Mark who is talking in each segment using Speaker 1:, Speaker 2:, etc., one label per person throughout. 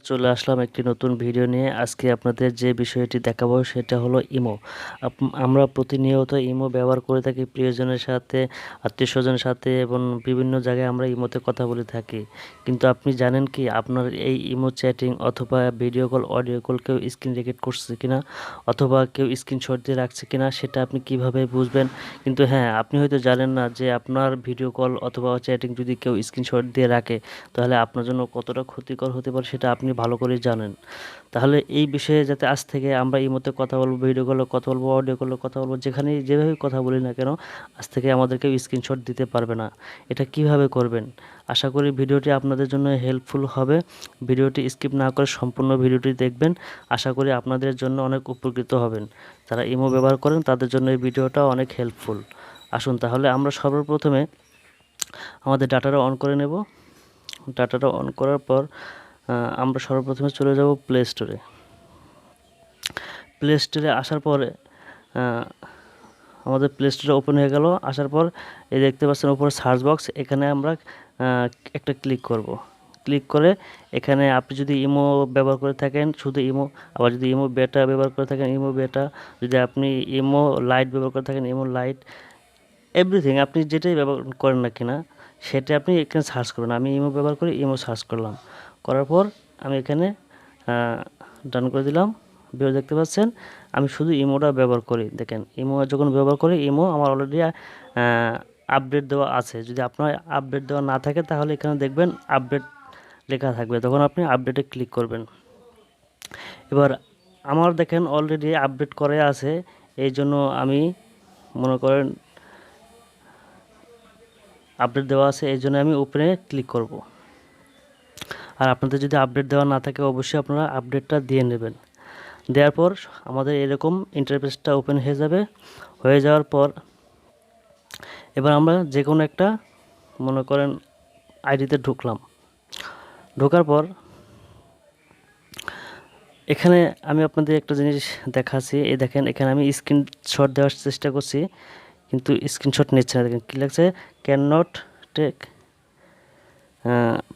Speaker 1: চলে আসলাম একটি নতুন ভিডিও নিয়ে। আজকে আপনাদের যে বিষয়টি দেখাবো সেটা হলো ইমো। আমরা প্রতিনিয়ত ইমো ব্যবহার করে থাকি প্রিয়জনের সাথে, আত্মীয়স্বজনের সাথে এবং বিভিন্ন জায়গায় আমরা ইমোতে কথা বলে থাকি। কিন্তু আপনি জানেন কি আপনার এই ইমো চ্যাটিং অথবা ভিডিও কল, অডিও কল কেউ স্ক্রিন রেকর্ড করছে কিনা অথবা কেউ স্ক্রিনশট দিয়ে রাখছে কিনা সেটা আপনি কিভাবে বুঝবেন? কিন্তু হ্যাঁ, আপনি হয়তো জানেন না যে আপনার ভিডিও কল অথবা চ্যাটিং যদি কেউ স্ক্রিনশট দিয়ে রাখে তাহলে আপনার জন্য কতটা ক্ষতিকর হতে পারে সেটা আপনি ভালো করেই জানেন। তাহলে এই বিষয়ে যাতে আজ থেকে আমরা ইমোতে কথা বলবো, ভিডিও কলে কথা বলবো, অডিও কলে কথা বলবো, যেখানেই যেভাবে কথা বলি না কেন, আজ থেকে আমাদেরকে স্ক্রিনশট দিতে পারবে না। এটা কিভাবে করবেন? আশা করি ভিডিওটি আপনাদের জন্য হেল্পফুল হবে। ভিডিওটি স্কিপ না করে সম্পূর্ণ ভিডিওটি দেখবেন। আশা করি আপনাদের জন্য অনেক উপকৃত হবেন। যারা ইমো ব্যবহার করেন তাদের জন্য এই ভিডিওটা অনেক হেল্পফুল। আসুন তাহলে আমরা সর্বপ্রথমে আমাদের ডাটাটা অন করে নেব। ডাটাটা অন করার পর আমরা সর্বপ্রথমে চলে যাব প্লে স্টোরে। প্লে স্টোরে আসার পরে আমাদের প্লে স্টোরে ওপেন হয়ে গেল। আসার পর এই দেখতে পাচ্ছেন উপরে সার্চ বক্স, এখানে আমরা একটা ক্লিক করব। ক্লিক করে এখানে আপনি যদি ইমো ব্যবহার করে থাকেন শুধু ইমো, আবার যদি ইমো বেটা ব্যবহার করে থাকেন ইমো বেটা, যদি আপনি ইমো লাইট ব্যবহার করে থাকেন ইমো লাইট, এভরিথিং আপনি যেটাই ব্যবহার করেন না কিনা সেটা আপনি এখানে সার্চ করুন। আমি ইমো ব্যবহার করি, ইমো সার্চ করলাম। করার পর আমি এখানে ডান করে দিলাম। ভিডিও দেখতে পাচ্ছেন আমি শুধু ইমোটা ব্যবহার করি। দেখেন ইমো যখন ব্যবহার করি ইমো আমার অলরেডি আপডেট দেওয়া আছে। যদি আপনার আপডেট দেওয়া না থাকে তাহলে এখানে দেখবেন আপডেট লেখা থাকবে, তখন আপনি আপডেটে ক্লিক করবেন। এবার আমার দেখেন অলরেডি আপডেট করে আছে, এই জন্য আমি মনে করেন আপডেট দেওয়া আছে এই জন্য আমি ওপেনে ক্লিক করব। আর আপনাদের যদি আপডেট দেওয়া না থাকে অবশ্যই আপনারা আপডেটটা দিয়ে নেবেন। দেওয়ার পর আমাদের এরকম ইন্টারফেসটা ওপেন হয়ে যাবে। হয়ে যাওয়ার পর এবার আমরা যে কোনো একটা মনে করেন আইডিতে ঢুকলাম। ঢোকার পর এখানে আমি আপনাদের একটা জিনিস দেখাচ্ছি। এই দেখেন এখানে আমি স্ক্রিনশট দেওয়ার চেষ্টা করছি কিন্তু স্ক্রিনশট নিচ্ছে না। দেখেন কী লাগছে, ক্যান নট টেক।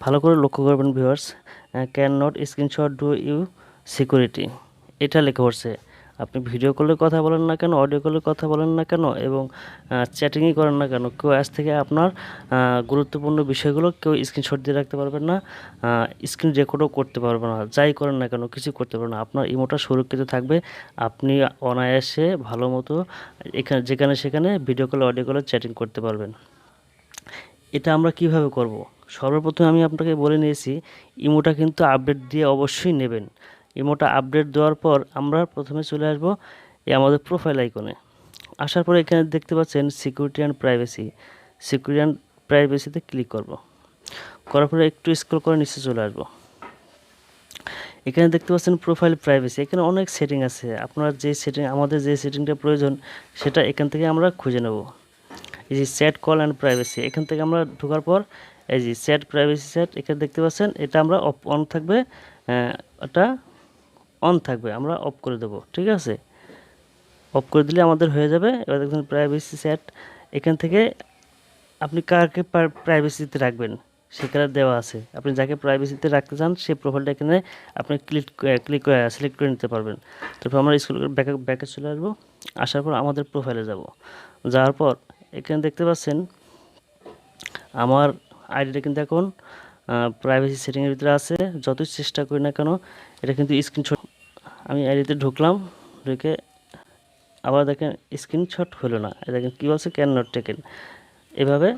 Speaker 1: ভালো করে লক্ষ্য করবেন viewers, can not screenshot due to security এটা লেখা পড়ছে। আপনি ভিডিও কলে কথা বলেন না কেন, অডিও কলে কথা বলেন না কেন এবং চ্যাটিংই করেন না কেন, কেউ আজ থেকে আপনার গুরুত্বপূর্ণ বিষয়গুলো কেউ স্ক্রিনশট দিয়ে রাখতে পারবেন না, স্ক্রিন রেকর্ডও করতে পারবেন না। যাই করেন না কেন কিছু করতে পারবেন না। আপনার ইমোটা সুরক্ষিত থাকবে। আপনি অনায়াসে ভালো মতো এখানে যেখানে সেখানে ভিডিও কলে, অডিও কলে চ্যাটিং করতে পারবেন। এটা আমরা কিভাবে করব? সর্বপ্রথম আমি আপনাকে বলে নিয়েছি ইমোটা কিন্তু আপডেট দিয়ে অবশ্যই নেবেন। ইমোটা আপডেট দেওয়ার পর আমরা প্রথমে চলে আসব এই আমাদের প্রোফাইল আইকনে। আসার পরে এখানে দেখতে পাচ্ছেন security and privacy. Security and প্রাইভেসিতে ক্লিক করব। করার পরে একটু স্ক্রল করে নিচে চলে আসব। এখানে দেখতে পাচ্ছেন প্রোফাইল প্রাইভেসি। এখানে অনেক সেটিং আছে। আপনার যে সেটিং, আমাদের যে সেটিংটা প্রয়োজন সেটা এখান থেকে আমরা খুঁজে নেব। এই যে সেট কল অ্যান্ড প্রাইভেসি, এখান থেকে আমরা ঢোকার পর এই যে সেট প্রাইভেসি সেট এখানে দেখতে পাচ্ছেন, এটা আমরা অন থাকবে, এটা অন থাকবে, আমরা অফ করে দেব। ঠিক আছে, অফ করে দিলে আমাদের হয়ে যাবে। এবার দেখুন প্রাইভেসি সেট, এখান থেকে আপনি কাকে প্রাইভেসিতে রাখবেন সেখানে দেওয়া আছে। আপনি যাকে প্রাইভেসিতে রাখতে চান সেই প্রোফাইলটা এখানে আপনি ক্লিক করে সিলেক্ট করে নিতে পারবেন। তারপর আমরা স্কুল ব্যাকে চলে আসবো। আসার পর আমাদের প্রোফাইলে যাব। যাওয়ার পর এখানে দেখতে পাচ্ছেন আমার আইডিটা কিন্তু এখন প্রাইভেসি সেটিংয়ের ভিতরে আছে। যতই চেষ্টা করি না কেন এটা কিন্তু স্ক্রিনশট, আমি আইডিতে ঢুকলাম, ঢুকে আবার দেখেন স্ক্রিনশট হলো না। দেখেন কী বলছে, ক্যান নট টেকেন। এভাবে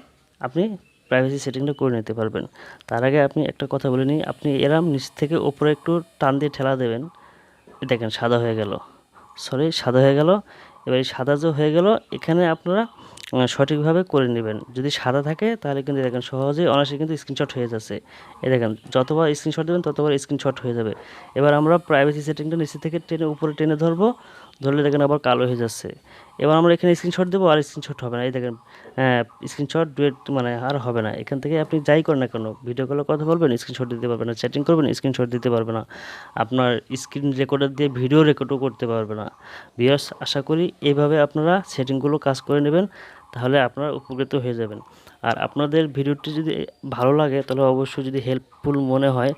Speaker 1: আপনি প্রাইভেসি সেটিংটা করে নিতে পারবেন। তার আগে আপনি একটা কথা বলে নিই, আপনি এরম নিচ থেকে উপরে একটু টান দিয়ে ঠেলা দেবেন, দেখেন সাদা হয়ে গেল, সাদা হয়ে গেল। এবার এই সাদা যে হয়ে গেল এখানে আপনারা সঠিকভাবে করে নেবেন। যদি সাদা থাকে তাহলে কিন্তু দেখেন সহজেই অনায়াসে কিন্তু স্ক্রিনশট হয়ে যাচ্ছে। এই দেখেন যতবার স্ক্রিনশট দেবেন ততবার স্ক্রিনশট হয়ে যাবে। এবার আমরা প্রাইভেসি সেটিংটা নিচে থেকে টেনে উপরে টেনে ধরবো, ধরলে দেখেন আবার কালো হয়ে যাচ্ছে। এবার আমরা এখানে স্ক্রিনশট দেবো আর স্ক্রিনশট হবে না। এই দেখেন স্ক্রিনশট ডুয়েট মানে আর হবে না। এখান থেকে আপনি যাই করেন না কেন, ভিডিও কলে কথা বলবেন স্ক্রিনশট দিতে পারবেন না, চ্যাটিং করবেন স্ক্রিনশট দিতে পারবে না, আপনার স্ক্রিন রেকর্ডার দিয়ে ভিডিও রেকর্ডও করতে পারবে না। ভিউয়ার্স, আশা করি এইভাবে আপনারা সেটিংগুলো কাজ করে নেবেন। তাহলে আপনারা উপকৃত হয়ে যাবেন। আর আপনাদের ভিডিওটি যদি ভালো লাগে তাহলে অবশ্যই, যদি হেল্পফুল মনে হয়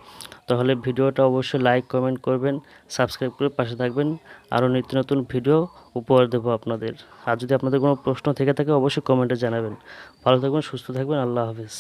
Speaker 1: তাহলে ভিডিওটা অবশ্যই লাইক কমেন্ট করবেন, সাবস্ক্রাইব করে পাশে থাকবেন। আরও নিত্য নতুন ভিডিও উপহার দেবো আপনাদের। আর যদি আপনাদের কোনো প্রশ্ন থেকে থাকে অবশ্যই কমেন্টে জানাবেন। ভালো থাকবেন, সুস্থ থাকবেন, আল্লাহ হাফেজ।